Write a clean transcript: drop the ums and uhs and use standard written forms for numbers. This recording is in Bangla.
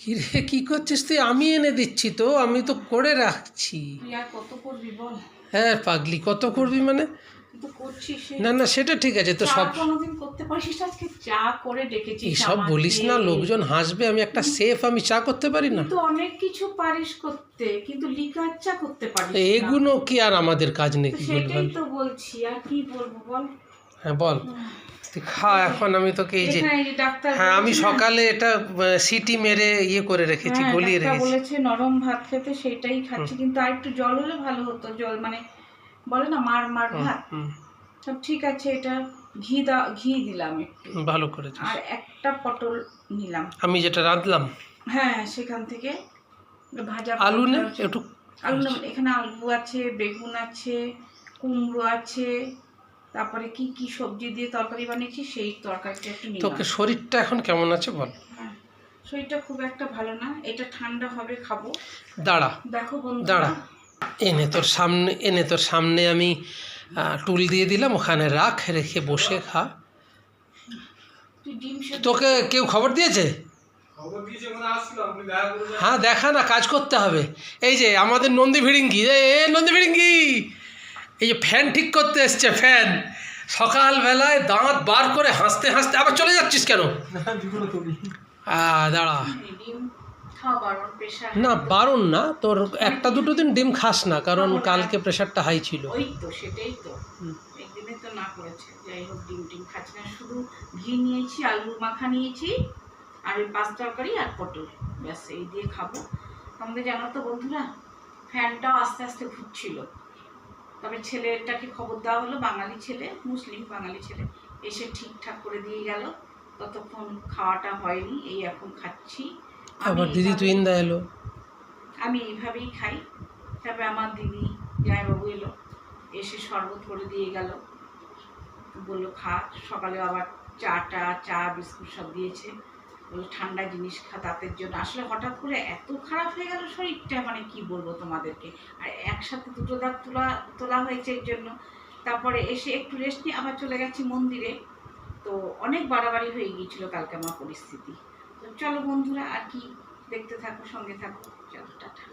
কি রে, কি করছিস তুই? আমি এনে দিচ্ছি তো, আমি তো করে রাখছি। তুই আর কত করবি বল? হ্যাঁ পাগলি, কত করবি মানে? তুই তো করছিস। না না, সেটা ঠিক আছে তো। সব কোনোদিন করতে পারিস? আজকে চা করে ডেকেছিস এইসব বলিস না, লোকজন হাসবে। আমি একটা শেফ, আমি চা করতে পারি না? তুই তো অনেক কিছু পারিস করতে, কিন্তু লিকার চা করতে পারিস না। এগুলো কি আর আমাদের কাজ নাকি? সেটাই তো বলছি, আর কি বলবো বল। হ্যাঁ বল, তুই খা এখন। আমি তোকে এই যে ডাক্তার, হ্যাঁ, আমি সকালে এটা সিটি মেরে ইয়ে করে রেখেছি, গলিয়ে রেখেছি। বলেছে নরম ভাত খেতে, সেটাই খাচ্ছি। কিন্তু আর একটু জল হলে ভালো হতো। জল মানে বলে না মার মার ভাত, সব ঠিক আছে। এটা ঘি দিলাম একটু, ভালো করেছিস। আর একটা পটল নিলাম আমি যেটা রাঁধলাম, হ্যাঁ সেখান থেকে ভাজা। আলু নে একটু, আলু না, এখানে আলু আছে, বেগুন আছে, কুমড়ো আছে, তারপরে কি কি সবজি দিয়ে তরকারি বানিয়েছি, সেই তরকারিটা একটু নিলাম। তোকে শরীরটা এখন কেমন আছে বল? হ্যাঁ, শরীরটা খুব একটা ভালো না। এটা ঠান্ডা হবে, খাবো। দাঁড়া, দেখো বন্ধু, দাঁড়া। এনে তোর সামনে আমি টুল দিয়ে দিলাম, ওখানে রাখ, রেখে বসে খা। তোকে কেউ খবর দিয়েছে? হ্যাঁ দেখা না, কাজ করতে হবে। এই যে আমাদের নন্দী ভিড়িঙ্গি, নন্দী ভিড়িঙ্গি এই যে ফ্যান ঠিক করতে এসছে। ফ্যান সকালবেলায় দাঁত বার করে হাসতে হাসতে, আবার চলে যাচ্ছিস কেন? দাঁড়া না, বারণ না তোর। একটা দুটো দিন ডিম খাস না, কারণ কালকে প্রেশারটা হাই ছিল। ওই তো, সেটাই তো, একদিনে তো না করেছে। যাই হোক, ডিম খাচ্ছি না, শুধু ঘি নিয়েছি, আলু মাখা নিয়েছি, আর ওই পাঁচ তরকারি আর পটল, ব্যাস এই দিয়ে খাবো। আমাদের জানো তো বন্ধুরা, ফ্যানটাও আস্তে আস্তে ঘুরছিল। তবে ছেলেটাকে খবর দেওয়া হলো, বাঙালি ছেলে, মুসলিম বাঙালি ছেলে, এসে ঠিকঠাক করে দিয়ে গেল। ততক্ষণ খাওয়াটা হয়নি, এই এখন খাচ্ছি। আবার দিদি তুইন্দা এলো, আমি এইভাবেই খাই। তবে আমার দিদি জামাইবাবু এলো, এসে শরবত করে দিয়ে গেল, বললো খা। সকালে আবার চা বিস্কুট সব দিয়েছে, বললো ঠান্ডা জিনিস খা দাঁতের জন্য। আসলে হঠাৎ করে এত খারাপ হয়ে গেল শরীরটা, মানে কি বলবো তোমাদেরকে। আর একসাথে দুটো দাঁত তোলা হয়েছে এর জন্য। তারপরে এসে একটু রেস্ট নিয়ে আবার চলে গেছি মন্দিরে। তো অনেক বাড়াবাড়ি হয়ে গিয়েছিল কালকে আমার পরিস্থিতি। তো চলো বন্ধুরা, আর কি, দেখতে থাকো, সঙ্গে থাকো। চলো টাটা।